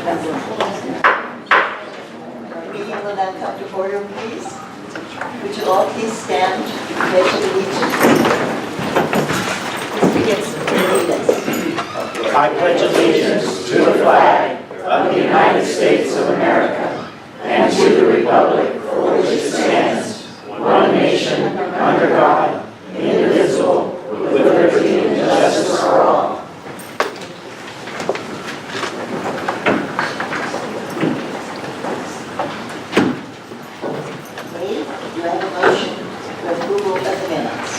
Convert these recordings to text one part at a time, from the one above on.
Meeting will now come to order, please. Would you all please stand for the pledge of allegiance? Mr. Gibson, lead us. I pledge allegiance to the flag of the United States of America and to the republic for which it stands, one nation, under God, indivisible, with liberty and justice for all. Okay, do I have a motion for approval of the minutes?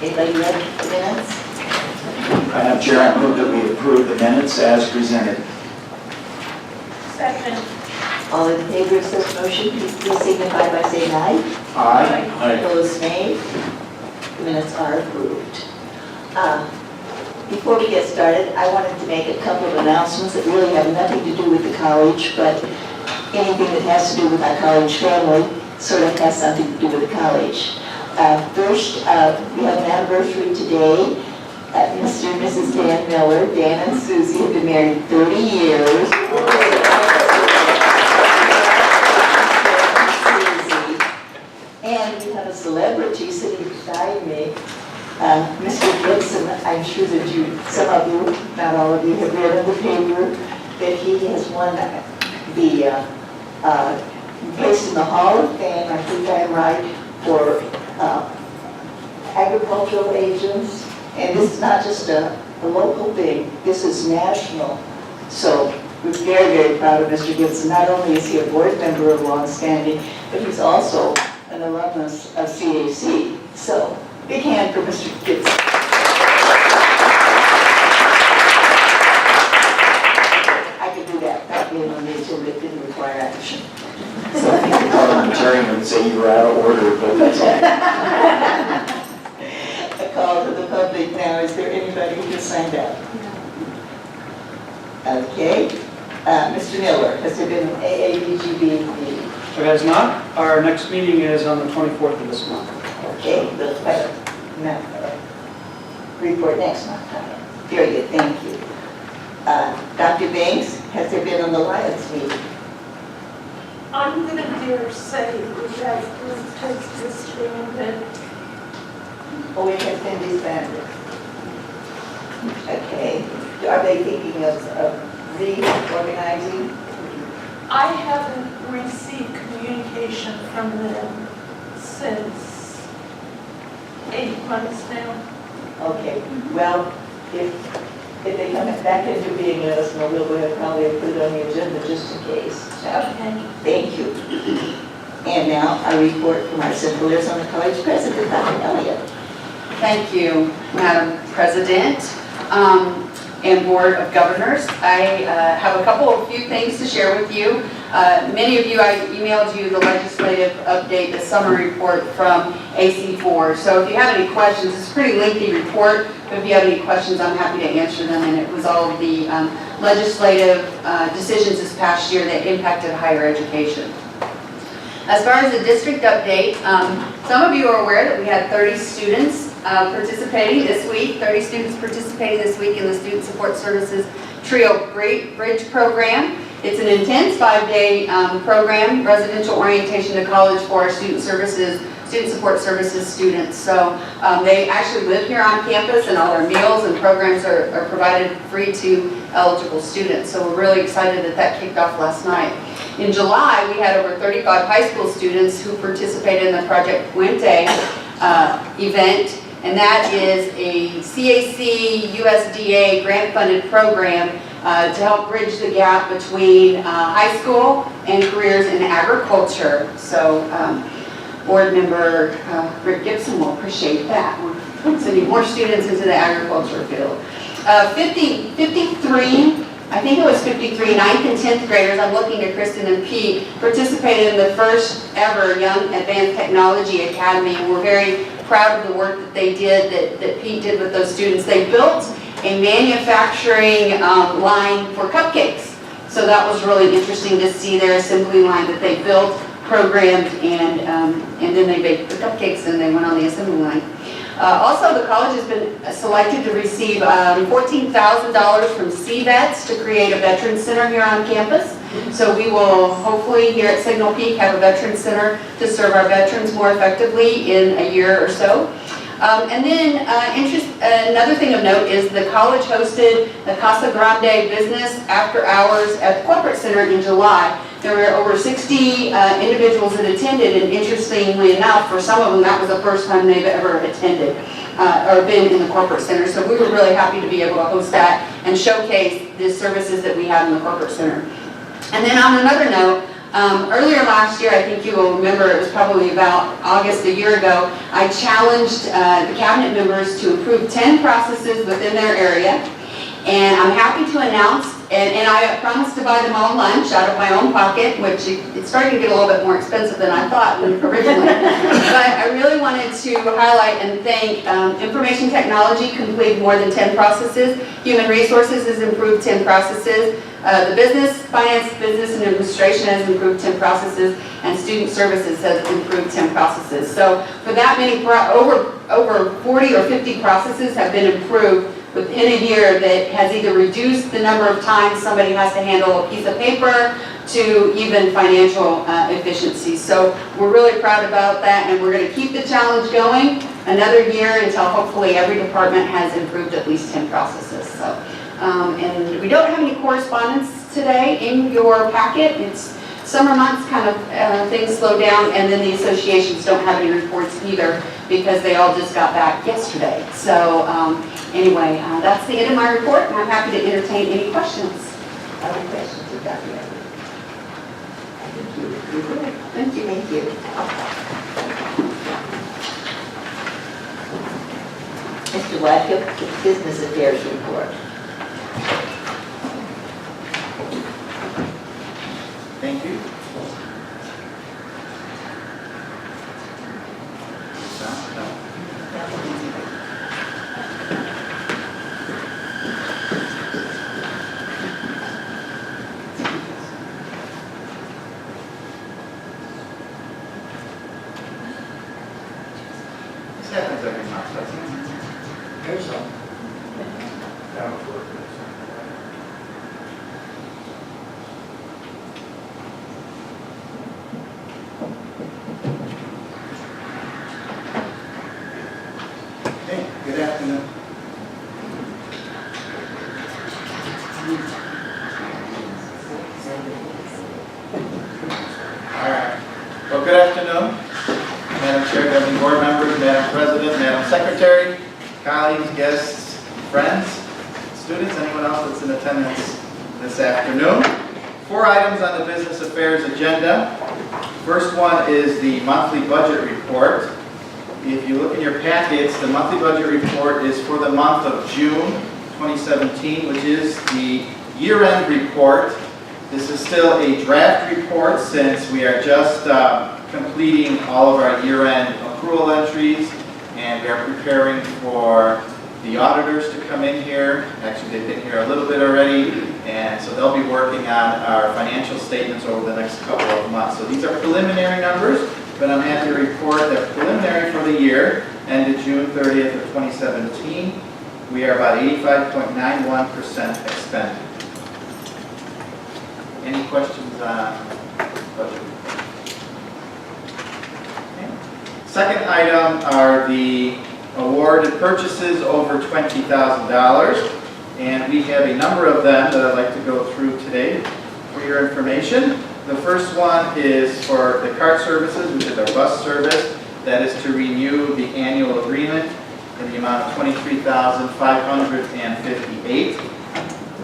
Anybody read the minutes? Madam Chair, I move that we approve the minutes as presented. Second. All in favor of such motion, please signify by saying aye. Aye. Opposed, nay. The minutes are approved. Before we get started, I wanted to make a couple of announcements that really have nothing to do with the college, but anything that has to do with our college family sort of has something to do with the college. First, we have an anniversary today. Mr. and Mrs. Dan Miller, Dan and Susie, have been married 30 years. And we have a celebrity sitting beside me, Mr. Gibson. I'm sure that some of you, not all of you, have read in the paper that he has won the placed in the Hall of Fame, I think I'm right, for agricultural agents. And this is not just a local thing, this is national. So we're very, very proud of Mr. Gibson. Not only is he a board member of longstanding, but he's also an alumnus of CAC. So big hand for Mr. Gibson. I could do that, not being on the agenda, it didn't require action. So I think the parliamentarian would say you were out of order, but that's all. A call to the public now. Is there anybody who has signed up? Okay. Mr. Miller, has there been an AABGB meeting? There has not. Our next meeting is on the 24th of this month. Okay, we'll report next month. Very good, thank you. Dr. Banks, has there been an alliance meeting? I'm going to dare say that it has disbanded. Oh, it has been disbanded. Okay. Are they thinking of reorganizing? I haven't received communication from them since 8 months now. Okay, well, if they come back into being, let us know. We'll go ahead and probably put it on the agenda just in case. Okay. Thank you. And now a report from our Central Arizona College President, Dr. Elliott. Thank you, Madam President and Board of Governors. I have a few things to share with you. Many of you, I emailed you the legislative update, the summary report from AC4. So if you have any questions, it's a pretty lengthy report, but if you have any questions, I'm happy to answer them. And it was all of the legislative decisions this past year that impacted higher education. As far as the district update, some of you are aware that we had 30 students participating this week, 30 students participating this week in the Student Support Services TRIO Bridge program. It's an intense 5-day program, residential orientation to college for our Student Support Services students. So they actually live here on campus, and all our meals and programs are provided free to eligible students. So we're really excited that that kicked off last night. In July, we had over 35 high school students who participated in the Project Puente event, and that is a CAC USDA grant-funded program to help bridge the gap between high school and careers in agriculture. So Board Member Rick Gibson will appreciate that. We're sending more students into the agriculture field. 53, I think it was 53 9th and 10th graders, I'm looking to Kristen and Pete, participated in the first ever Young Advanced Technology Academy. And we're very proud of the work that they did, that Pete did with those students. They built a manufacturing line for cupcakes. So that was really interesting to see their assembly line that they built, programmed, and then they baked the cupcakes and they went on the assembly line. Also, the college has been selected to receive $14,000 from CVETs to create a veterans center here on campus. So we will hopefully here at Signal Peak have a veterans center to serve our veterans more effectively in a year or so. And then another thing of note is the college hosted the Casa Grande Business After Hours at the Corporate Center in July. There were over 60 individuals that attended, and interestingly enough, for some of them, that was the first time they've ever attended or been in the Corporate Center. So we were really happy to be able to host that and showcase the services that we have in the Corporate Center. And then on another note, earlier last year, I think you will remember, it was probably about August a year ago, I challenged the cabinet members to approve 10 processes within their area. And I'm happy to announce, and I promised to buy them all lunch out of my own pocket, which it's starting to get a little bit more expensive than I thought originally. But I really wanted to highlight and thank Information Technology completed more than 10 processes. Human Resources has improved 10 processes. The Business, Finance, Business and Administration has improved 10 processes, and Student Services has improved 10 processes. So for that many, over 40 or 50 processes have been improved within a year that has either reduced the number of times somebody has to handle a piece of paper to even financial efficiency. So we're really proud about that, and we're going to keep the challenge going another year until hopefully every department has improved at least 10 processes. So, and we don't have any correspondence today in your packet. It's summer months, kind of things slow down, and then the associations don't have any reports either because they all just got back yesterday. So anyway, that's the end of my report, and I'm happy to entertain any questions. Other questions of Dr. Everett? Thank you. Thank you. Thank you. Mr. Wadkill, Business Affairs Report. Thank you. This happens every month, doesn't it? There's some. Hey, good afternoon. All right. Well, good afternoon, Madam Chair, governing board members, Madam President, Madam Secretary, colleagues, guests, friends, students, anyone else that's in attendance this afternoon. 4 items on the business affairs agenda. First one is the monthly budget report. If you look in your packets, the monthly budget report is for the month of June 2017, which is the year-end report. This is still a draft report since we are just completing all of our year-end accrual entries, and we are preparing for the auditors to come in here. Actually, they've been here a little bit already, and so they'll be working on our financial statements over the next couple of months. So these are preliminary numbers, but I'm happy to report that preliminary for the year ended June 30th of 2017. We are about 85.91% expended. Any questions on budget? Okay. Second item are the awarded purchases over $20,000, and we have a number of them that I'd like to go through today for your information. The first one is for the cart services, which is our bus service. That is to renew the annual agreement in the amount of $23,558.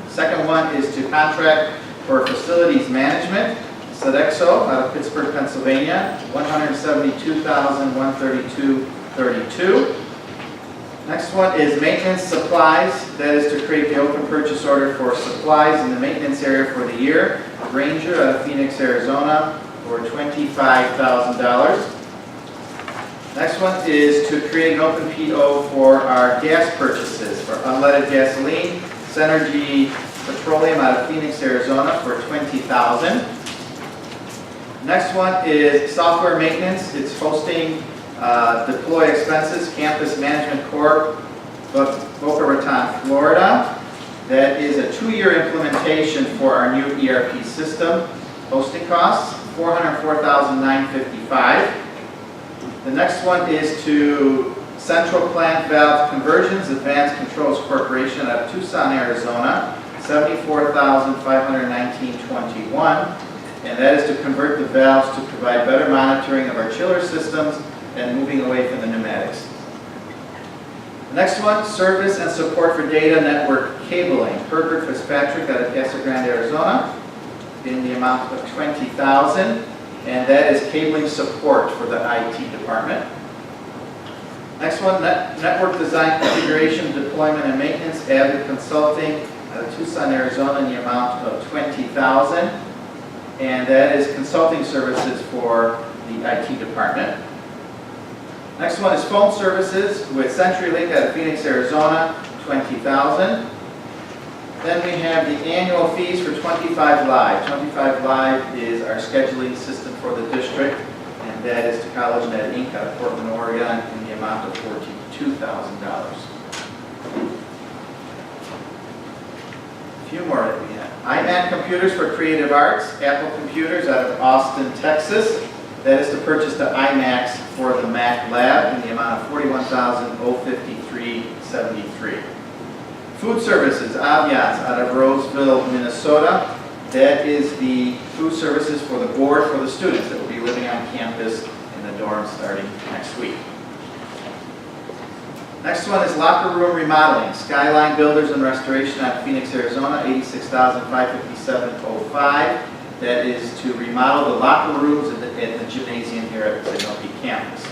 Second one is to contract for facilities management, Sodexo out of Pittsburgh, Pennsylvania, $172,132.32. Next one is maintenance supplies. That is to create the open purchase order for supplies in the maintenance area for the year. Ranger out of Phoenix, Arizona, for $25,000. Next one is to create an open PO for our gas purchases for unleaded gasoline, Synergy Petroleum out of Phoenix, Arizona, for $20,000. Next one is software maintenance. It's hosting Deploy expenses, Campus Management Corp., Boca Raton, Florida. That is a 2-year implementation for our new ERP system. Hosting costs, $404,955. The next one is to Central Plant Valve Conversions Advanced Controls Corporation out of Tucson, Arizona, $74,519.21. And that is to convert the valves to provide better monitoring of our chiller systems and moving away from the pneumatics. The next one, service and support for data network cabling. Herbert Fitzpatrick out of Casa Grande, Arizona, in the amount of $20,000, and that is cabling support for the IT department. Next one, network design, configuration, deployment, and maintenance. Avid Consulting out of Tucson, Arizona, in the amount of $20,000, and that is consulting services for the IT department. Next one is phone services with CenturyLink out of Phoenix, Arizona, $20,000. Then we have the annual fees for 25 Live. 25 Live is our scheduling system for the district, and that is to CollegeNet Inc. out of Portland, Oregon, in the amount of $42,000. A few more that we have. iMac Computers for Creative Arts. Apple Computers out of Austin, Texas. That is to purchase the iMacs for the Mac Lab in the amount of $41,053.73. Food Services, Aviance out of Roseville, Minnesota. That is the food services for the board for the students that will be living on campus in the dorms starting next week. Next one is locker room remodeling. Skyline Builders and Restoration out of Phoenix, Arizona, $86,557.05. That is to remodel the locker rooms at the gymnasium here at the Signal Peak campus.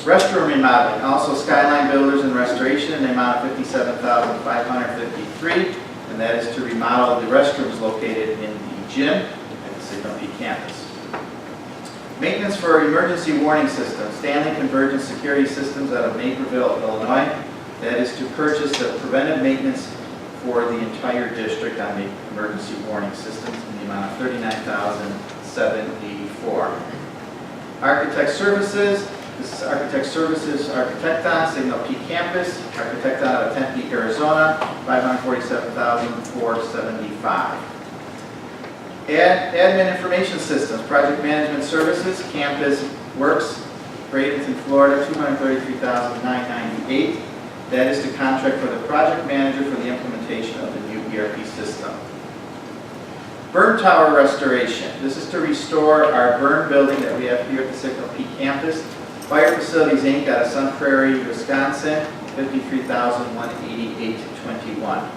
Restroom remodeling, also Skyline Builders and Restoration in the amount of $57,553, and that is to remodel the restrooms located in the gym at the Signal Peak campus. Maintenance for emergency warning systems, Stanley Convergence Security Systems out of Naperville, Illinois. That is to purchase the preventive maintenance for the entire district on the emergency warning systems in the amount of $39,784. Architect Services, this is Architect Services, Architecton, Signal Peak Campus, Architecton out of Tempe, Arizona, $547,475. Admin Information Systems, Project Management Services, Campus Works, Bradenton, Florida, $233,998. That is to contract for the project manager for the implementation of the new ERP system. Burn Tower Restoration. This is to restore our burn building that we have here at the Signal Peak campus. Fire Facilities Inc. out of Sun Prairie, Wisconsin, $53,188.21.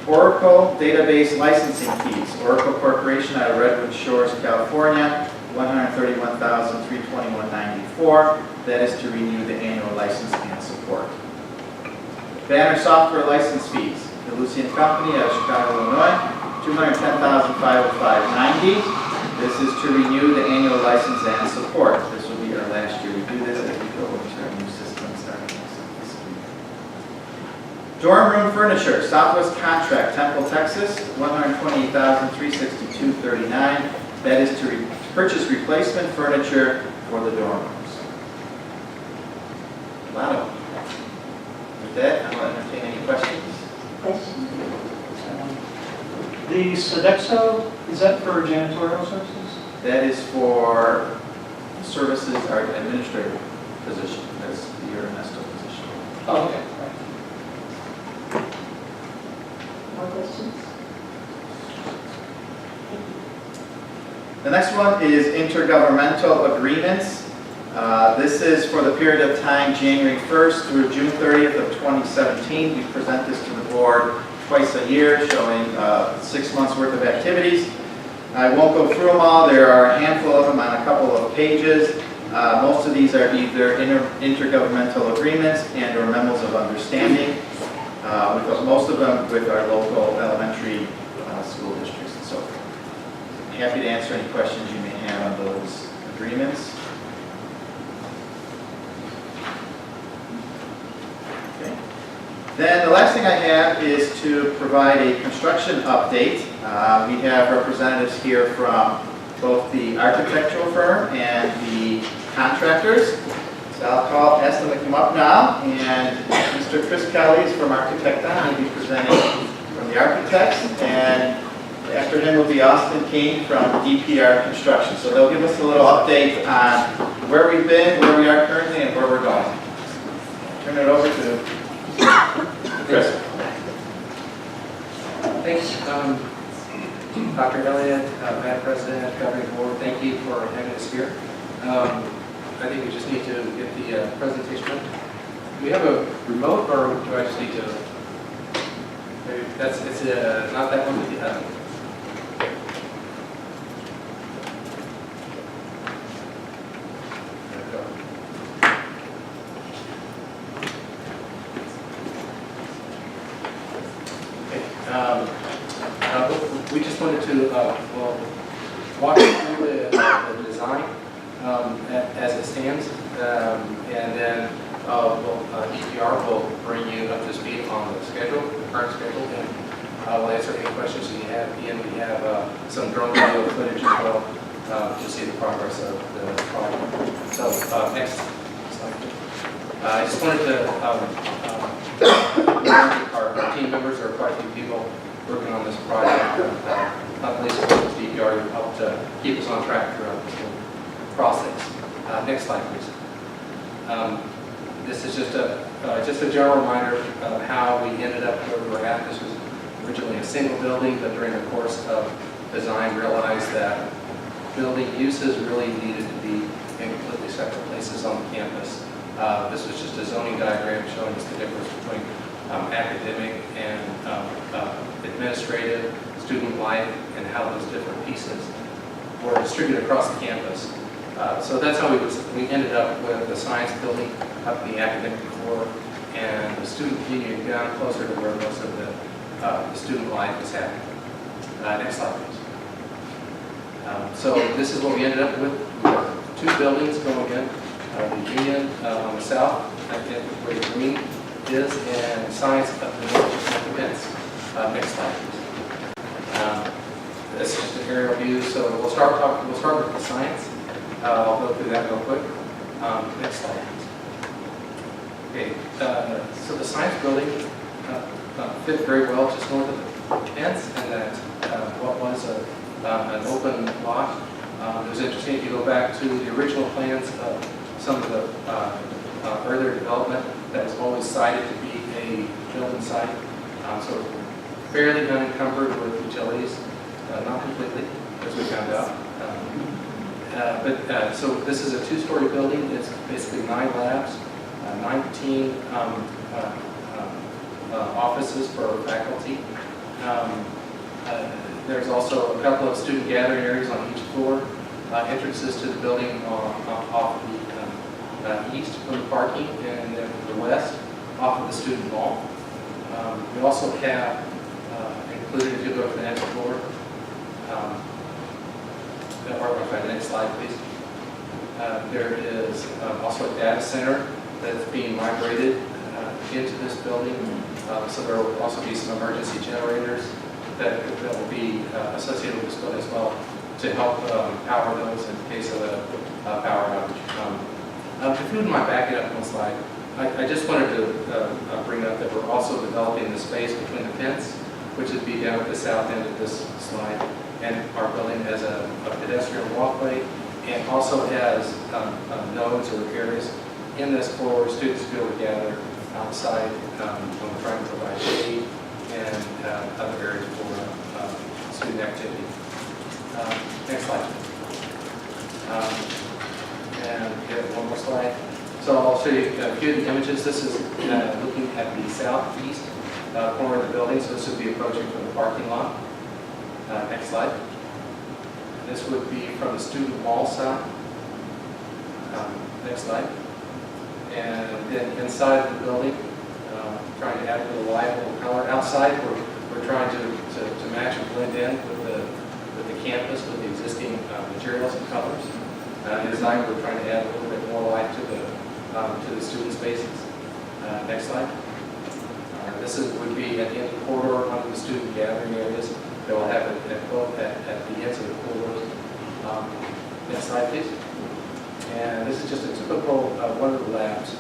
Oracle Database Licensing Fees. Oracle Corporation out of Redwood Shores, California, $131,321.94. That is to renew the annual license and support. Banner Software License Fees. The Lucian Company out of Chicago, Illinois, $210,505.90. This is to renew the annual license and support. This will be our last year we do this as we go into our new system starting next fiscal year. Dorm room furniture, Southwest Contract, Temple, Texas, $128,362.39. That is to purchase replacement furniture for the dorm rooms. A lot of them. With that, I will entertain any questions. Question? The Sodexo, is that for janitorial services? That is for services, our administrative position. That's your Ernesto position. Oh, okay. Right. More questions? The next one is intergovernmental agreements. This is for the period of time January 1st through June 30th of 2017. We present this to the board twice a year, showing 6 months worth of activities. I won't go through them all. There are a handful of them on a couple of pages. Most of these are either intergovernmental agreements and or memos of understanding, most of them with our local elementary school districts and so forth. I'm happy to answer any questions you may have on those agreements. Okay. Then the last thing I have is to provide a construction update. We have representatives here from both the architectural firm and the contractors. So I'll ask them to come up now, and Mr. Chris Kelly is from Architecton. He'll be presenting from the architects, and after him will be Austin King from DPR Construction. So they'll give us a little update on where we've been, where we are currently, and where we're going. Turn it over to Chris. Thanks, Dr. Elliott, Madam President, Governing Board, thank you for having us here. I think we just need to get the presentation done. Do we have a remote, or do I just need to? Maybe it's not that one that you have. There we go. Okay. We just wanted to walk you through the design as it stands, and then DPR will bring you up to speed on the schedule, the current schedule, and we'll answer any questions that you have. At the end, we have some drone video footage as well to see the progress of the project. So next slide. I just wanted to our team members. There are quite a few people working on this project. Not least DPR, who helped keep us on track throughout this whole process. Next slide, please. This is just a general reminder of how we ended up where we're at. This was originally a single building, but during the course of design, realized that building uses really needed to be in completely separate places on the campus. This was just a zoning diagram showing us the difference between academic and administrative, student life, and how those different pieces were distributed across the campus. So that's how we ended up with the science building up in the academic core, and the student community down closer to where most of the student life is happening. Next slide, please. So this is what we ended up with. We have two buildings going in. The Union on the south, where the green is, and science up in the north, the fence. Next slide, please. This is just an aerial view, so we'll start with the science. I'll go through that real quick. Next slide, please. Okay, so the science building fit very well just north of the fence, and that what was an open lot. It was interesting if you go back to the original plans of some of the earlier development that was always cited to be a building site. So fairly unencumbered with utilities, not completely, as we found out. So this is a two-story building. It's basically 9 labs, 19 offices for faculty. There's also a couple of student gathering areas on each floor. Entrances to the building off the east from the parking, and then to the west off of the student mall. We also have included, if you go to the next floor, the next slide, please. There is also a data center that's being migrated into this building. So there will also be some emergency generators that will be associated with this building as well to help power those in case of a power outage. If you wouldn't mind backing up one slide, I just wanted to bring up that we're also developing the space between the fence, which would be down at the south end of this slide, and our building has a pedestrian walkway, and also has nodes or areas in this floor where students be able to gather outside when we're trying to provide shade and other areas for student activity. Next slide. And get one more slide. So I'll show you a few of the images. This is looking at the southeast corner of the building, so this would be approaching from the parking lot. Next slide. This would be from the student mall side. Next slide. And then inside the building, trying to add a little light, a little color. Outside, we're trying to match and blend in with the campus, with the existing materials and colors. Inside, we're trying to add a little bit more light to the student spaces. Next slide. This would be at the end of the corridor, one of the student gathering areas. They will have it at both at the ends of the corridors. Next slide, please. And this is just a typical one of the labs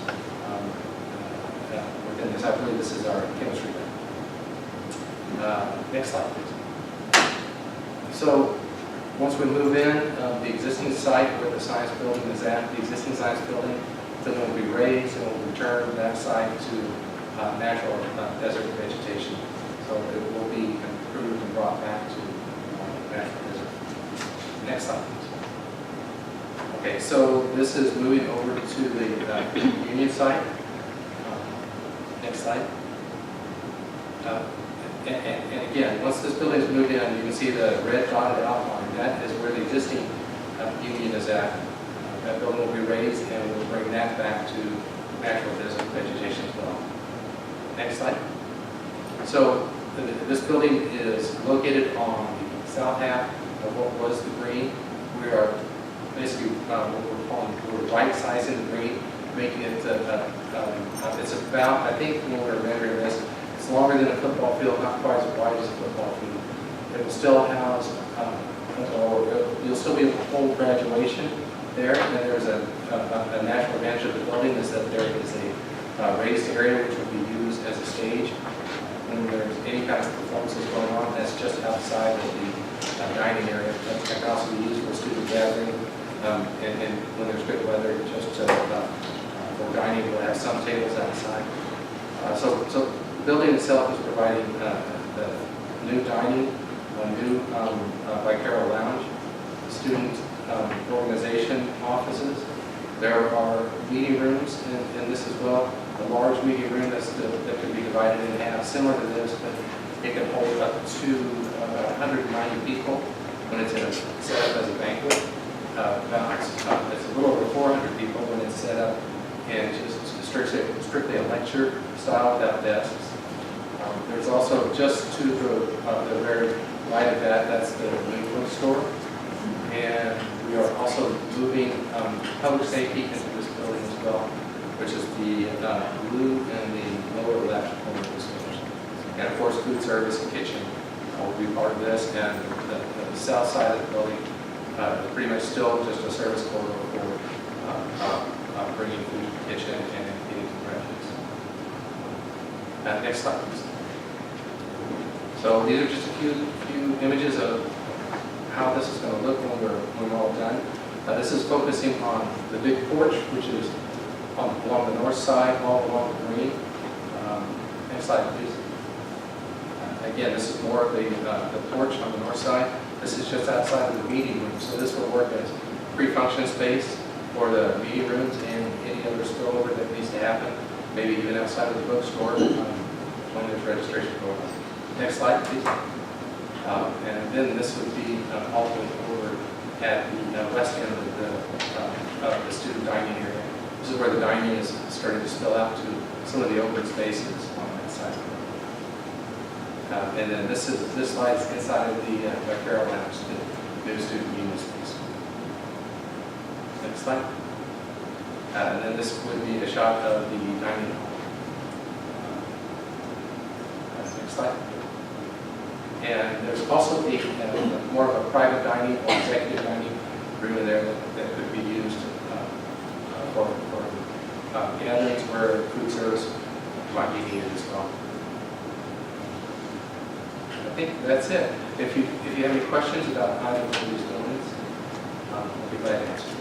within this. I believe this is our chemistry lab. Next slide, please. So once we move in, the existing site where the science building is at, the existing science building, then it will be raised and will return that site to natural desert vegetation. So it will be improved and brought back to natural desert. Next slide, please. Okay, so this is moving over to the Union site. Next slide. And again, once this building is moved in, you can see the red dotted outline. That is where the existing Union is at. That building will be raised and we'll bring that back to natural desert vegetation as well. Next slide. So this building is located on the south half of what was the green. We are basically what we're calling, we're right sizing the green, making it, it's about, I think when we're measuring this, it's longer than a football field, not quite as wide as a football field. It will still house, you'll still be able to hold graduation there, and then there's a natural advantage of the building is that there is a raised area which will be used as a stage. When there's any kind of performances going on, that's just outside of the dining area. That can also be used for student gathering, and when there's good weather, just for dining, we'll have some tables outside. So the building itself is providing the new dining, a new Vicaro lounge, student organization offices. There are meeting rooms in this as well. A large meeting room that can be divided in half, similar to this, but it can hold up to 190 people when it's set up as a banquet. It's a little over 400 people when it's set up in just strictly a lecture style without desks. There's also just to the very right of that, that's the new bookstore. And we are also moving public safety into this building as well, which is the blue and the lower left corner of this building. And of course, food service and kitchen will be part of this. And the south side of the building is pretty much still just a service corridor for bringing food to the kitchen and feeding to graduates. Next slide, please. So these are just a few images of how this is going to look when we're all done. This is focusing on the big porch, which is along the north side, all along the green. Next slide, please. Again, this is more of the porch on the north side. This is just outside of the meeting room, so this will work as pre-function space for the meeting rooms and any other spillover that needs to happen, maybe even outside of the bookstore when there's registration going on. Next slide, please. And then this would be ultimately over at the west end of the student dining area. This is where the dining is starting to spill out to some of the open spaces on that side. And then this slide is inside of the Vicaro Lounge, the new student union space. Next slide. And then this would be a shot of the dining hall. Next slide. And there's also more of a private dining or executive dining room in there that could be used for gatherings where food service might be needed as well. I think that's it. If you have any questions about either of these buildings, I'll be glad to answer these.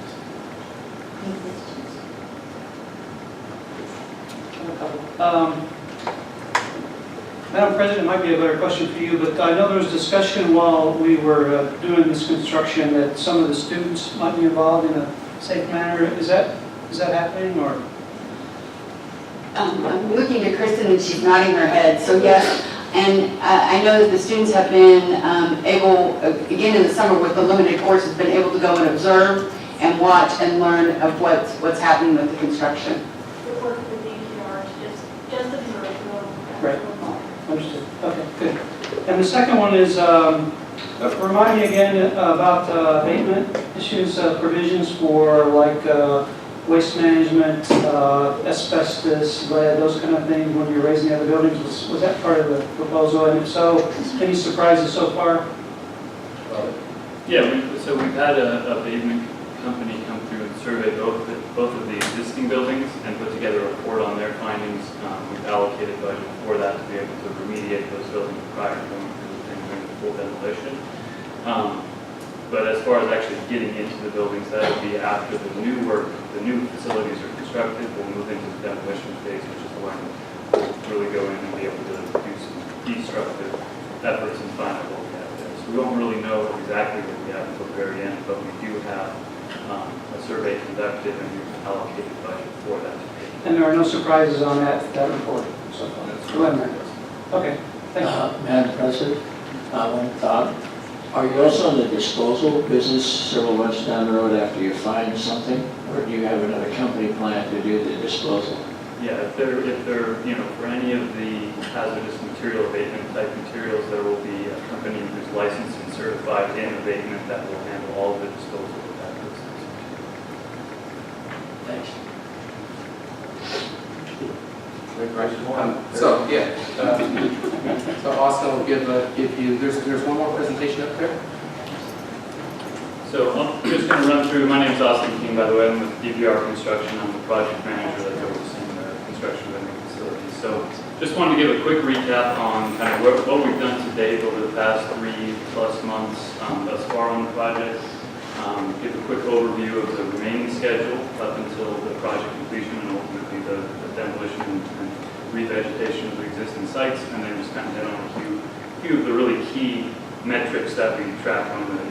Madam President, it might be a better question for you, but I know there was discussion while we were doing this construction that some of the students might be involved in a safe manner. Is that happening, or? I'm looking to Kristen and she's nodding her head, so yes. And I know that the students have been able, again in the summer with the limited courses, been able to go and observe and watch and learn of what's happening with the construction. The work with DPR is just observe. Right. Understood. Okay, good. And the second one is, remind me again about abatement issues, provisions for like waste management, asbestos, lead, those kind of things when you're raising the other buildings. Was that part of the proposal? And if so, any surprises so far? Yeah, so we've had a abatement company come through and surveyed both of the existing buildings and put together a report on their findings. We've allocated budget for that to be able to remediate those buildings prior to going through and doing the full demolition. But as far as actually getting into the buildings, that will be after the new facilities are constructed. We'll move into the demolition phase, which is when we'll really go in and be able to do some destructive efforts and find out what we have there. So we won't really know exactly what we have until the very end, but we do have a survey conducted and we've allocated budget for that. And there are no surprises on that report so far? Go ahead, Matt. Okay, thank you. Madam President, one thought. Are you also in the disposal business several months down the road after you find something? Or do you have another company plan to do the disposal? Yeah, if they're, for any of the hazardous material abatement type materials, there will be a company who's licensed and certified in abatement that will handle all of the disposal of that business. Thanks. So Austin will give you, there's one more presentation up there. So I'm just going to run through, my name is Austin King, by the way, I'm with DVR Construction, I'm the project manager that's overseeing the construction of the new facility. So just wanted to give a quick recap on kind of what we've done to date over the past 3+ months thus far on the project. Give a quick overview of the remaining schedule up until the project completion and ultimately the demolition and revegetation of the existing sites, and then just kind of hit on a few of the really key metrics that we track on the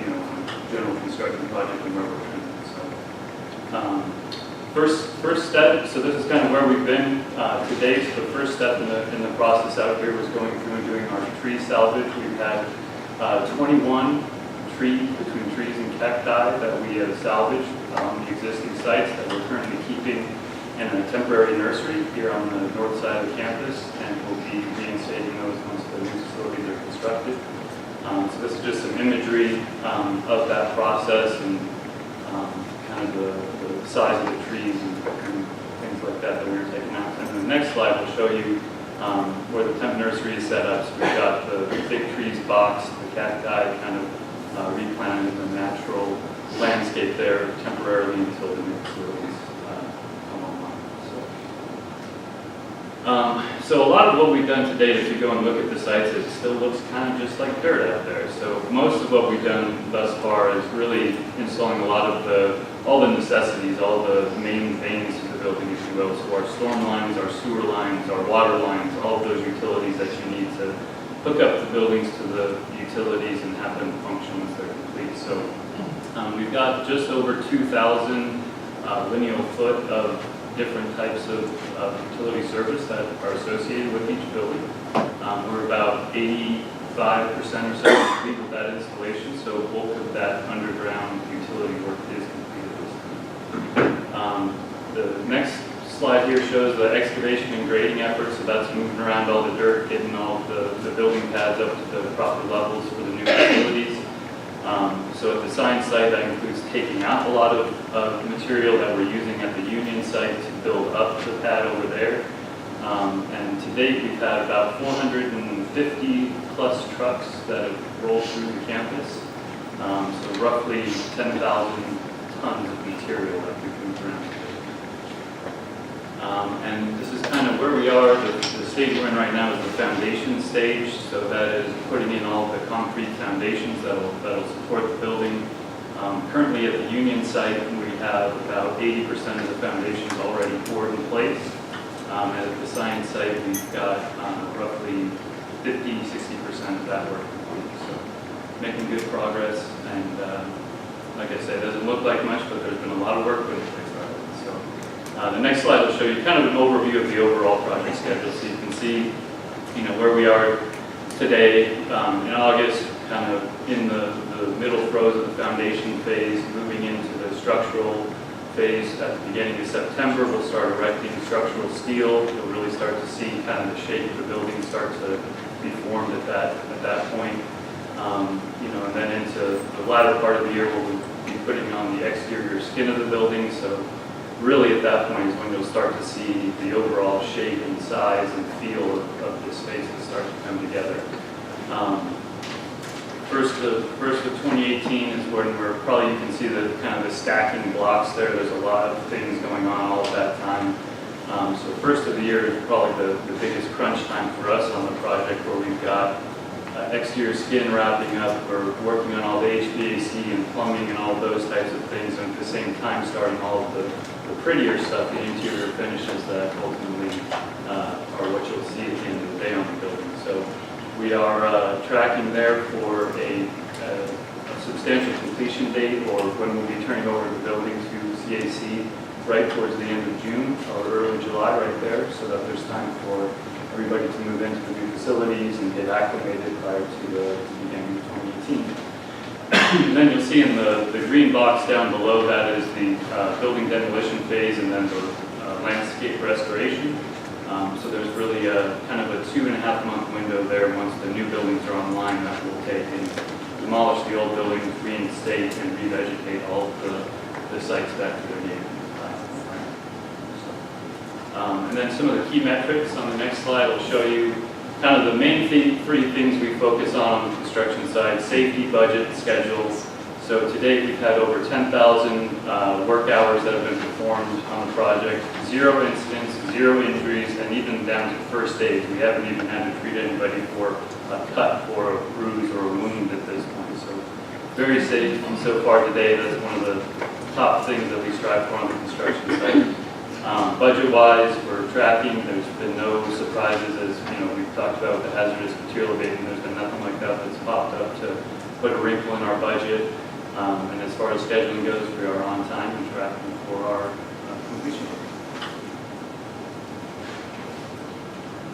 general construction project and where we're trending. So first step. So this is kind of where we've been to date. So the first step in the process out here was going through and doing our tree salvage. We've had 21 between trees and cacti that we have salvaged on the existing sites that we're currently keeping in a temporary nursery here on the north side of the campus, and we'll be reinstating those once the new facilities are constructed. So this is just some imagery of that process and kind of the size of the trees and things like that we were taking out. And the next slide will show you where the temp nursery is set up. So we've got the big trees boxed, the cacti kind of replanted in the natural landscape there temporarily until the new facilities come online. So a lot of what we've done to date, if you go and look at the sites, it still looks kind of just like dirt out there. So most of what we've done thus far is really installing a lot of all the necessities, all the main veins to the building, if you will. So our storm lines, our sewer lines, our water lines, all of those utilities that you need to hook up the buildings to the utilities and have them function once they're complete. So we've got just over 2,000 lineal foot of different types of utility service that are associated with each building. We're about 85% or so complete with that installation, so bulk of that underground utility work is completed. The next slide here shows the excavation and grading efforts, so that's moving around all the dirt, getting all the building pads up to the proper levels for the new facilities. So at the science site, that includes taking out a lot of material that we're using at the Union site to build up the pad over there. And to date, we've had about 450 plus trucks that have rolled through the campus. So roughly 10,000 tons of material that we've moved around. And this is kind of where we are. The stage we're in right now is the foundation stage. So that is putting in all the concrete foundations that'll support the building. Currently at the Union site, we have about 80% of the foundations already poured in place. And at the science site, we've got roughly 50–60% of that work complete. So making good progress. And like I said, it doesn't look like much, but there's been a lot of work put in place already. So the next slide will show you kind of an overview of the overall project schedule. So you can see, where we are today in August, kind of in the middle throes of the foundation phase, moving into the structural phase at the beginning of September. We'll start erecting structural steel. You'll really start to see kind of the shape of the building start to be formed at that point. And then into the latter part of the year, we'll be putting on the exterior skin of the building. So really at that point is when you'll start to see the overall shape and size and feel of the space that starts to come together. First of 2018 is when you can see the kind of the stacking blocks there. There's a lot of things going on all at that time. So first of the year is probably the biggest crunch time for us on the project, where we've got exterior skin wrapping up. We're working on all the HVAC and plumbing and all of those types of things, and at the same time starting all of the prettier stuff, the interior finishes that ultimately are what you'll see at the end of the day on the building. So we are tracking there for a substantial completion date, or when we'll be turning over the building to CAC right towards the end of June or early July right there, so that there's time for everybody to move into the new facilities and get acclimated prior to the beginning of 2018. And then you'll see in the green box down below, that is the building demolition phase, and then the landscape restoration. So there's really kind of a 2.5 month window there once the new buildings are online that will take and demolish the old buildings, reinstate and revegetate all of the sites back to their native. And then some of the key metrics on the next slide will show you kind of the main three things we focus on the construction side: safety, budget, schedules. So to date, we've had over 10,000 work hours that have been performed on the project, 0 incidents, 0 injuries, and even down to first aid. We haven't even had to treat anybody for a cut or a bruise or a wound at this point. So very safe. And so far today, that's one of the top things that we strive for on the construction site. Budget-wise, we're tracking. There's been no surprises, as we've talked about with the hazardous material abatement. There's been nothing like that that's popped up to put a wrinkle in our budget. And as far as scheduling goes, we are on time and tracking for our completion.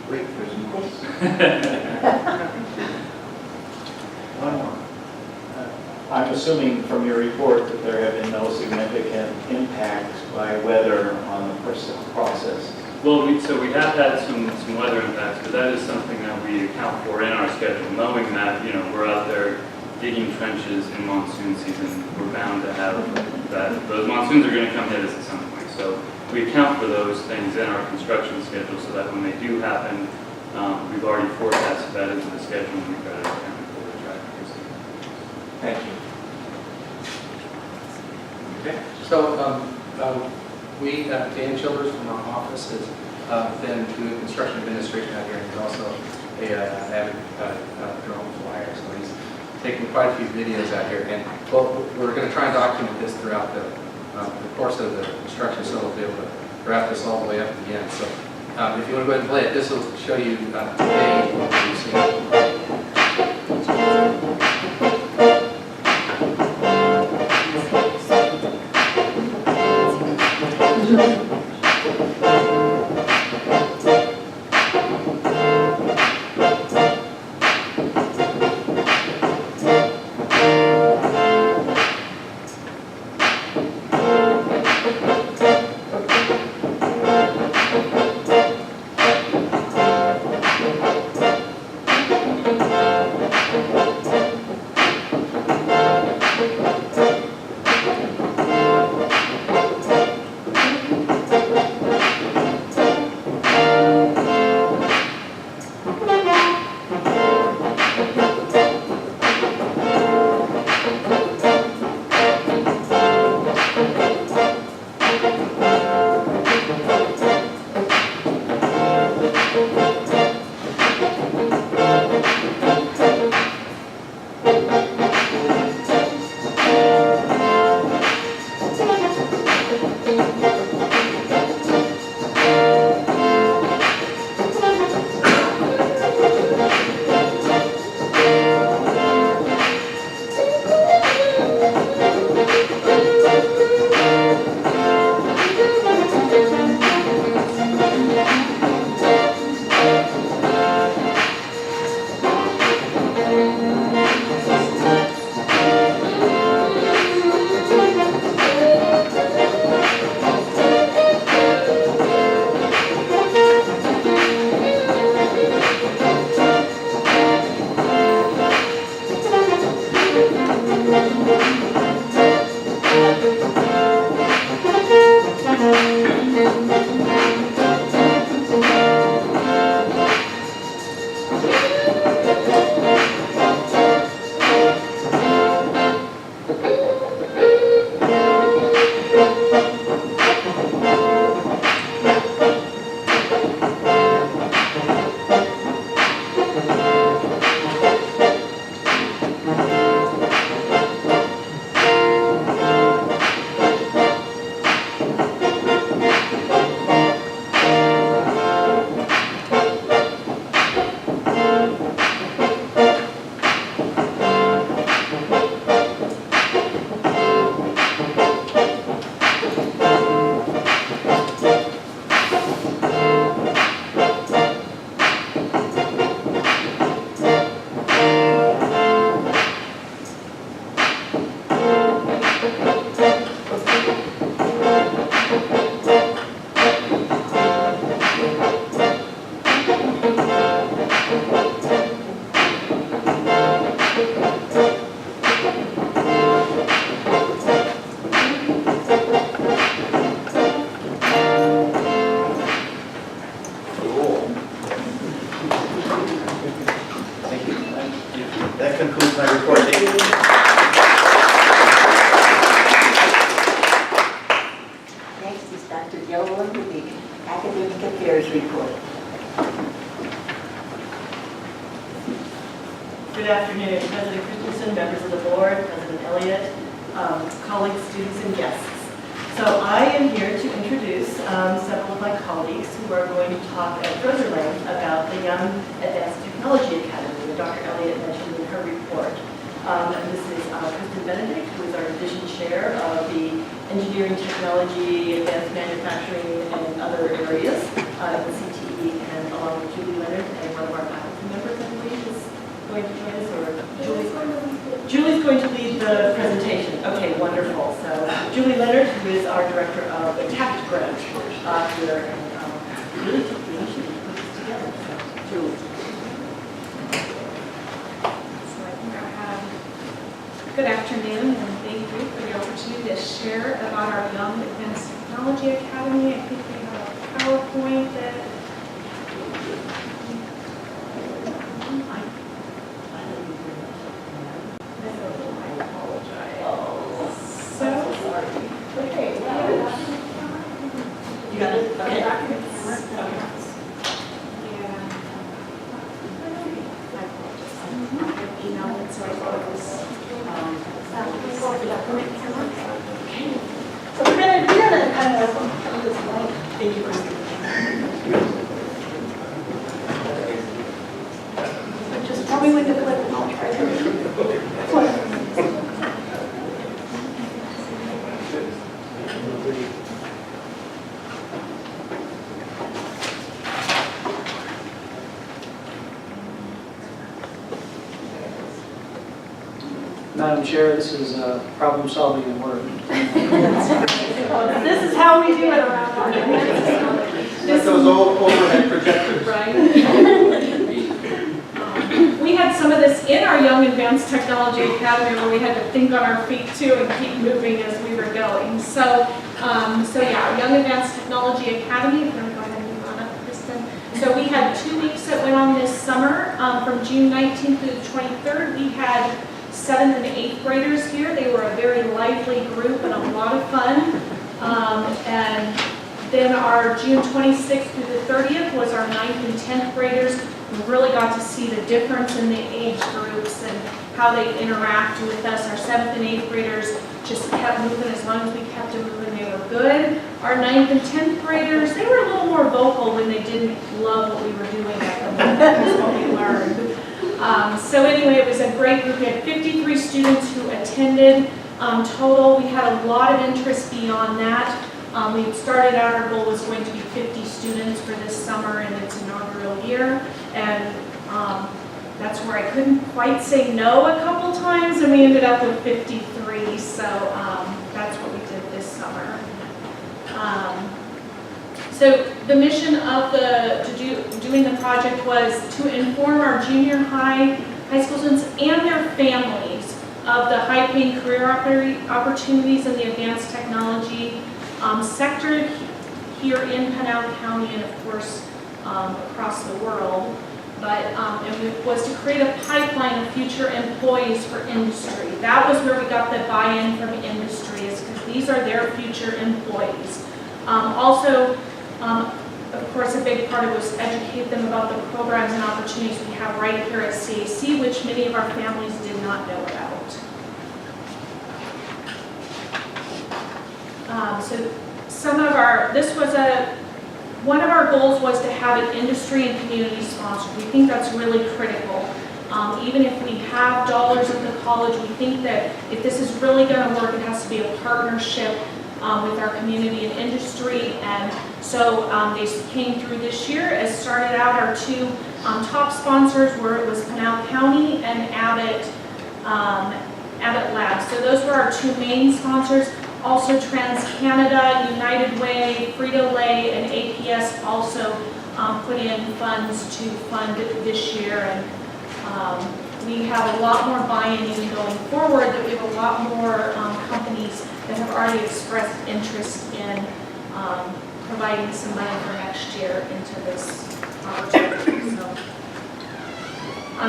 Great presentation. One more. I'm assuming from your report that there have been no significant impacts by weather on the process. Well, we have had some weather impacts, but that is something that we account for in our schedule, knowing that we're out there digging trenches in monsoon season. We're bound to have that. Those monsoons are going to come hit us at some point, so we account for those things in our construction schedule, so that when they do happen, we've already forecasted that into the schedule, and we've got it accounted for the traffic. Thank you. Okay, so Dan Childers from our office has been doing construction administration out here, and he's also an avid drone flyer, so he's taken quite a few videos out here. And we're going to try and document this throughout the course of the construction, so we'll be able to wrap this all the way up to the end. So if you want to go ahead and play it, this will show you today what we've seen. report. Good afternoon, President Christensen, members of the board, President Elliott, colleagues, students, and guests. So I am here to introduce several of my colleagues who are going to talk at further length about the Young Advanced Technology Academy that Dr. Elliott mentioned in her report. And this is Kristen Benedict, who is our division chair of the Engineering, Technology, Advanced Manufacturing, and other areas of the CTE, and along with Julie Leonard and one of our faculty members, I believe, is going to join us, or Julie's going to lead the presentation. Okay, wonderful. So Julie Leonard, who is our director of the TACT branch here, and really took the initiative to put this together. So, Julie. So I think I have good afternoon, and thank you for the opportunity to share about our Young Advanced Technology Academy. I think we have a PowerPoint that You got it? Okay. So we're gonna kind of come this way. Thank you, Kristen. So just tell me when to click and I'll try to flip. Madam Chair, this is problem solving at work. This is how we do it around here. Like those old overhead projectors. right? We had some of this in our Young Advanced Technology Academy where we had to think on our feet too and keep moving as we were going. So yeah, Young Advanced Technology Academy, if you want to go ahead and move on up, Kristen. So we had 2 weeks that went on this summer, from June 19th through the 23rd. We had 7th and 8th graders here. They were a very lively group and a lot of fun. And then our June 26th through the 30th was our 9th and 10th graders. We really got to see the difference in the age groups and how they interact with us. Our 7th and 8th graders just kept moving. As long as we kept them moving, they were good. Our 9th and 10th graders, they were a little more vocal when they didn't love what we were doing at the moment. That's what we learned. So anyway, it was a great group. We had 53 students who attended total. We had a lot of interest beyond that. We started out, our goal was going to be 50 students for this summer in its inaugural year. And that's where I couldn't quite say no a couple times, and we ended up with 53. So that's what we did this summer. So the mission of doing the project was to inform our junior high school students and their families of the high-paying career opportunities in the advanced technology sector here in Pinal County and of course across the world. But it was to create a pipeline of future employees for industry. That was where we got the buy-in from industry, is because these are their future employees. Also, of course, a big part of it was educate them about the programs and opportunities we have right here at CAC, which many of our families did not know about. So some of our, one of our goals was to have an industry and community sponsor. We think that's really critical. Even if we have dollars at the college, we think that if this is really going to work, it has to be a partnership with our community and industry. And so they came through this year. As started out, our two top sponsors it was Pinal County and Abbott Labs. So those were our two main sponsors. Also TransCanada, United Way, Frito-Lay, and APS also put in funds to fund this year. And we have a lot more buy-in going forward, that we have a lot more companies that have already expressed interest in providing some money for next year into this opportunity. So,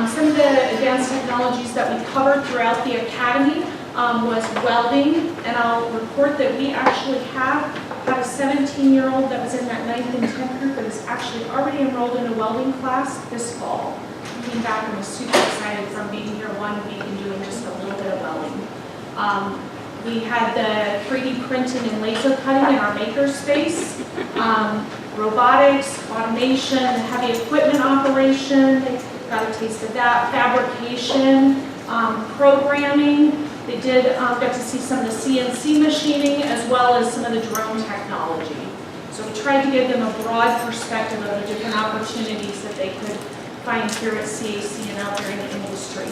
some of the advanced technologies that we covered throughout the academy was welding, and I'll report that we actually have had a 17-year-old that was in that 9th and 10th group that is actually already enrolled in a welding class this fall. He came back and was super excited from being here 1 week and doing just a little bit of welding. We had the 3D printing and laser cutting in our maker space, robotics, automation, heavy equipment operation, they got a taste of that, fabrication, programming. They did get to see some of the CNC machining as well as some of the drone technology. So we tried to give them a broad perspective of the different opportunities that they could find here at CAC and out there in the industry.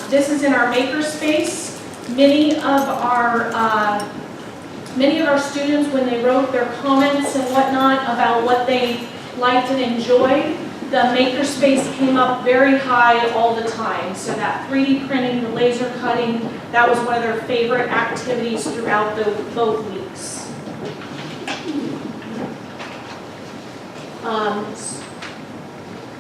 This is in our maker space. Many of our students, when they wrote their comments and whatnot about what they liked and enjoyed, the makerspace came up very high all the time. So that 3D printing, the laser cutting, that was one of their favorite activities throughout both weeks.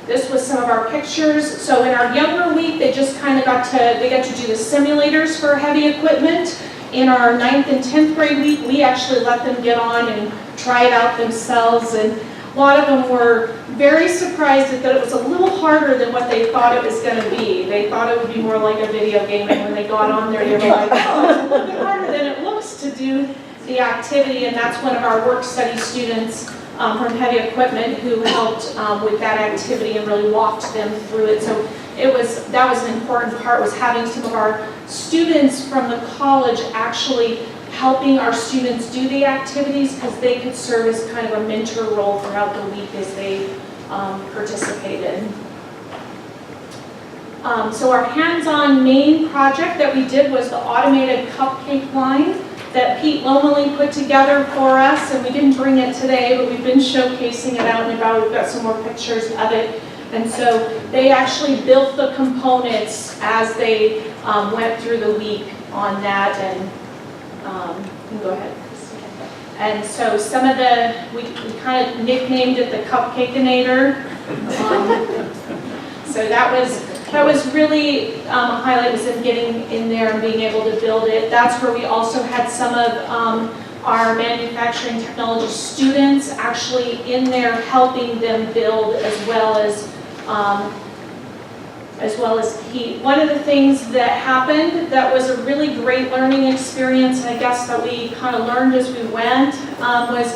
This was some of our pictures. So in our younger week, they just kind of got to do the simulators for heavy equipment. In our 9th and 10th grade week, we actually let them get on and try it out themselves. And a lot of them were very surprised that it was a little harder than what they thought it was going to be. They thought it would be more like a video game, and when they got on there, they were like, oh, it's a little bit harder than it looks to do the activity. And that's one of our work study students from heavy equipment who helped with that activity and really walked them through it. So that was an important part, was having some of our students from the college actually helping our students do the activities, because they could serve as kind of a mentor role throughout the week as they participated. So our hands-on main project that we did was the automated cupcake line that Pete Lomely put together for us, and we didn't bring it today, but we've been showcasing it out and about. We've got some more pictures of it. And so they actually built the components as they went through the week on that, and you can go ahead. And so some of we kind of nicknamed it the Cupcakeinator. So that was really a highlight, was them getting in there and being able to build it. That's where we also had some of our manufacturing technology students actually in there helping them build, as well as Pete. One of the things that happened that was a really great learning experience, and I guess that we kind of learned as we went, was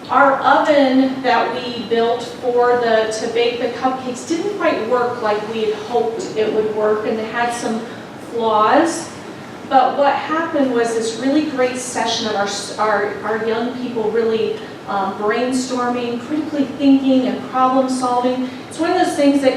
our oven that we built to bake the cupcakes didn't quite work like we had hoped it would work, and it had some flaws. But what happened was this really great session of our young people really brainstorming, critically thinking, and problem solving. It's one of those things that,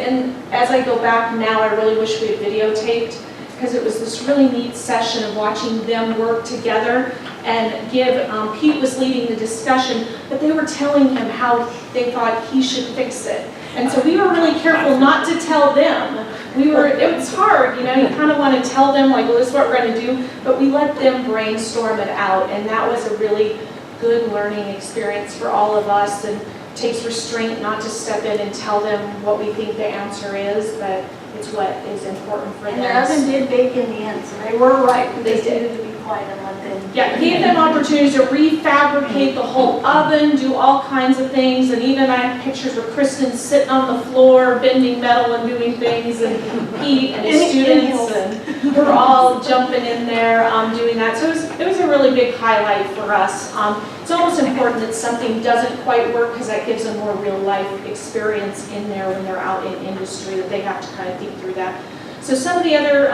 as I go back now, I really wish we had videotaped, because it was this really neat session of watching them work together and Pete was leading the discussion, but they were telling him how they thought he should fix it. And so we were really careful not to tell them. It was hard, you kind of want to tell them, like, well, this is what we're going to do, but we let them brainstorm it out, and that was a really good learning experience for all of us, and takes restraint not to step in and tell them what we think the answer is, but it's what is important for them. And the oven did bake in the end, so they were right. They needed to be quiet and let them. Yeah, gave them opportunities to refabricate the whole oven, do all kinds of things, and even I have pictures where Kristen's sitting on the floor, bending metal and doing things, and Pete and his students, and we're all jumping in there doing that. So it was a really big highlight for us. It's almost important that something doesn't quite work, because that gives them more real life experience in there when they're out in industry, that they have to kind of think through that. So some of the other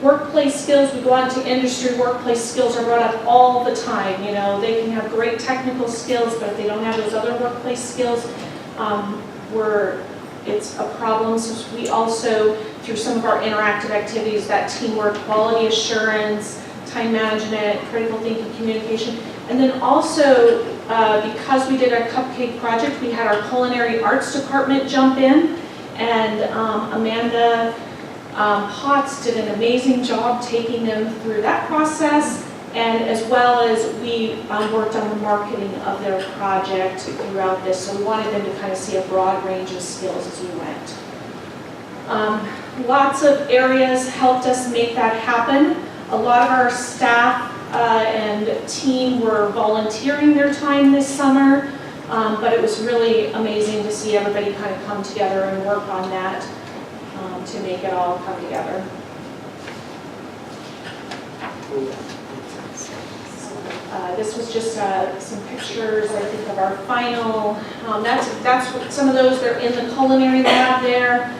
workplace skills, we go out to industry, workplace skills are brought up all the time. They can have great technical skills, but if they don't have those other workplace skills, it's a problem. So we also, through some of our interactive activities, that teamwork, quality assurance, time management, critical thinking, communication, and then also, because we did a cupcake project, we had our culinary arts department jump in, and Amanda Potts did an amazing job taking them through that process, and as well as we worked on the marketing of their project throughout this. So we wanted them to kind of see a broad range of skills as we went. Lots of areas helped us make that happen. A lot of our staff and team were volunteering their time this summer. But it was really amazing to see everybody kind of come together and work on that to make it all come together. This was just some pictures, I think, of our final. That's what, some of those, they're in the culinary lab there,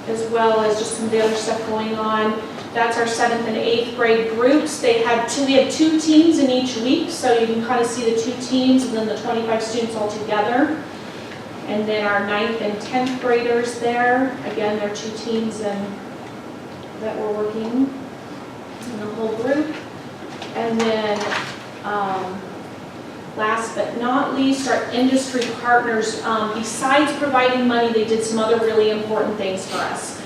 as well as just some of the other stuff going on. That's our 7th and 8th grade groups. We had 2 teams in each week, so you can kind of see the 2 teams and then the 25 students all together. And then our 9th and 10th graders there. Again, they're 2 teams that were working in the whole group. And then last but not least, our industry partners. Besides providing money, they did some other really important things for us.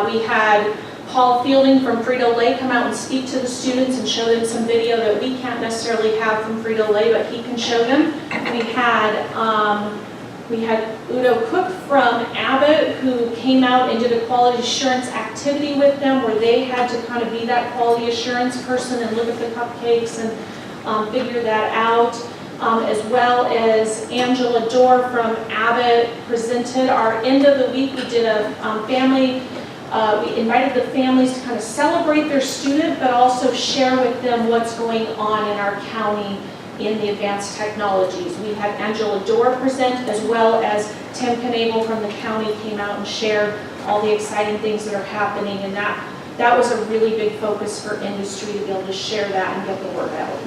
We had Paul Fielding from Frito-Lay come out and speak to the students and show them some video that we can't necessarily have from Frito-Lay, but he can show them. We had Udo Cook from Abbott, who came out and did a quality assurance activity with them where they had to kind of be that quality assurance person and look at the cupcakes and figure that out. As well as Angela Dorr from Abbott presented. Our end of the week, we did a family. We invited the families to kind of celebrate their student, but also share with them what's going on in our county in the advanced technologies. We had Angela Dorr present, as well as Tim Knable from the county came out and shared all the exciting things that are happening, and that was a really big focus for industry to be able to share that and get the word out.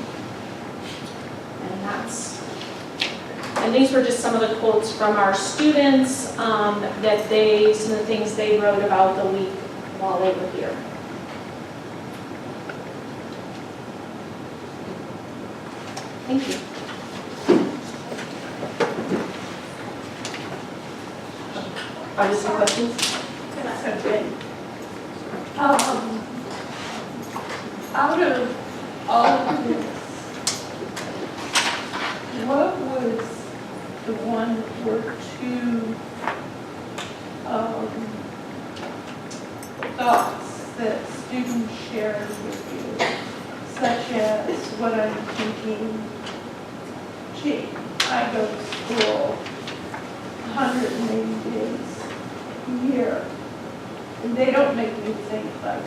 And these were just some of the quotes from our students some of the things they wrote about the week while they were here. Thank you. Are there some questions? Okay. Out of all of this, what was the 1 or 2 thoughts that students shared with you, such as what I'm thinking, gee, I go to school 180 days a year, and they don't make me think like.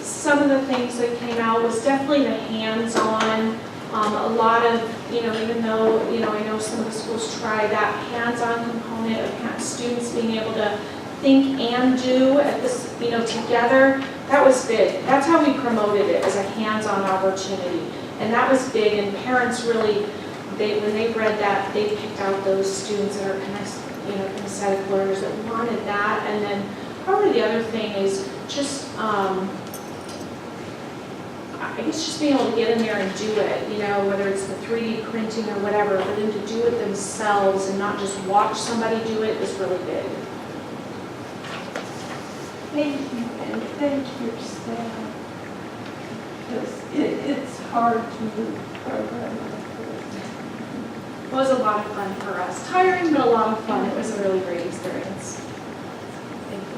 Some of the things that came out was definitely the hands-on. A lot of, even though, I know some of the schools try that hands-on component of students being able to think and do at this, together, that was big. That's how we promoted it, as a hands-on opportunity. And that was big, and parents really, when they read that, they picked out those students that are kinesthetic learners that wanted that. And then probably the other thing is just, I guess just being able to get in there and do it, whether it's the 3D printing or whatever, for them to do it themselves and not just watch somebody do it is really big. Thank you, and thank your staff, because it's hard to move a program like this. It was a lot of fun for us. Tiring, but a lot of fun. It was a really great experience. Thank you.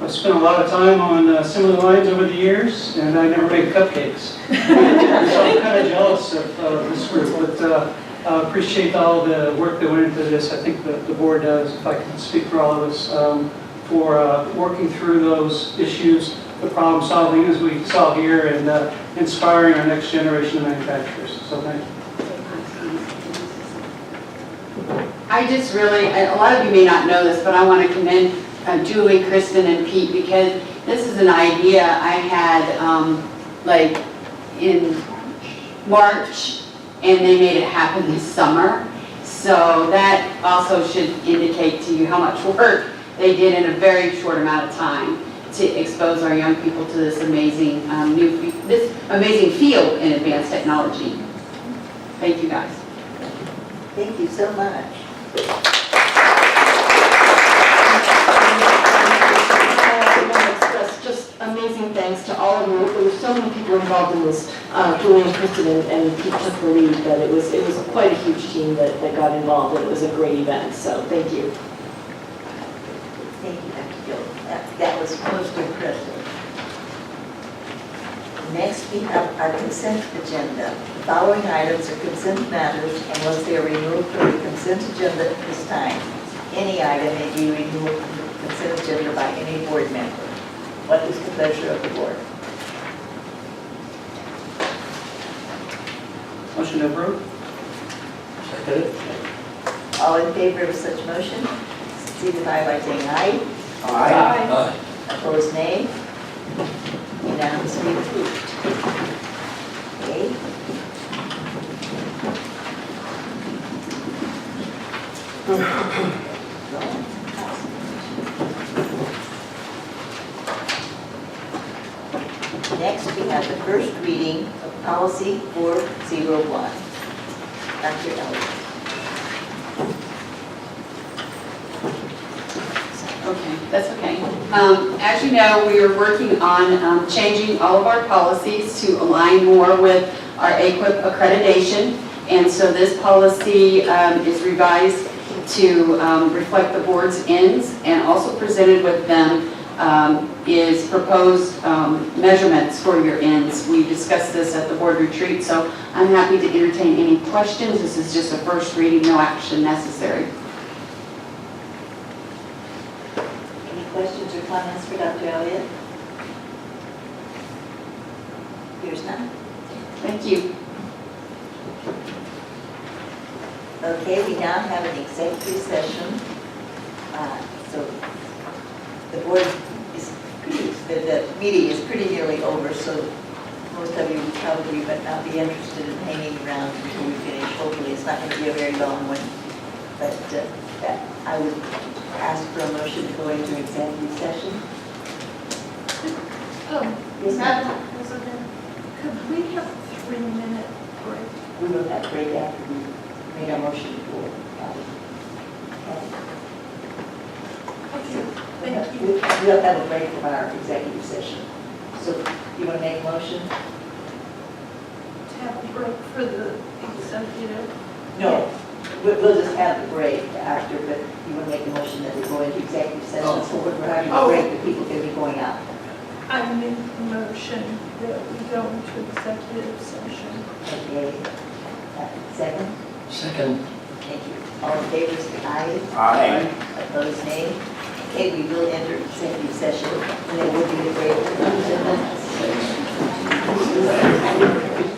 I've spent a lot of time on similar lines over the years, and I never made cupcakes. So I'm kind of jealous of this group, but appreciate all the work that went into this. I think the board does, if I can speak for all of us, for working through those issues, the problem solving as we saw here, and inspiring our next generation of manufacturers. So thank you. I just really, a lot of you may not know this, but I want to commend Julie, Kristen, and Pete, because this is an idea I had like in March, and they made it happen this summer. So that also should indicate to you how much work they did in a very short amount of time to expose our young people to this amazing this amazing field in advanced technology. Thank you, guys. Thank you so much. I want to express just amazing thanks to all of you. There were so many people involved in this. Julie and Kristen and Pete took the lead, but it was quite a huge team that got involved, and it was a great event. So thank you. Thank you, Dr. Gill. That was most impressive. Next, we have our consent agenda. The following items are consent matters unless they are removed from the consent agenda at this time. Any item may be removed from the consent agenda by any board member. What is the pleasure of the board? Motion to approve? All in favor of such motion, signify by saying aye. Aye. Opposed, nay. Unanimously approved. Okay. Next, we have the first reading of policy 401. Dr. Elliott. Okay, that's okay. As you know, we are working on changing all of our policies to align more with our AQUIP accreditation. And so this policy is revised to reflect the board's ends, and also presented with them is proposed measurements for your ends. We discussed this at the board retreat, so I'm happy to entertain any questions. This is just a first reading, no action necessary. Any questions or comments for Dr. Elliott? Here's none. Thank you. Okay, we now have an executive session. So the board is the meeting is pretty nearly over, so most of you probably would not be interested in hanging around until we finish. Hopefully, it's not going to be a very long one, but I would ask for a motion to go into executive session. Yes, ma'am? Could we have a 3-minute break? We will have break after we made our motion for. Thank you. We'll have a break from our executive session. So you want to make a motion? To have a break for the executive. No, we'll just have the break after, but you want to make a motion that we go into executive session, so we're having a break, but people can be going out. I make a motion that we go into executive session. Okay. Second? Second. All Thank you. All in favor, say aye. Aye. Opposed, nay. Okay, we will enter executive session, and there will be a break.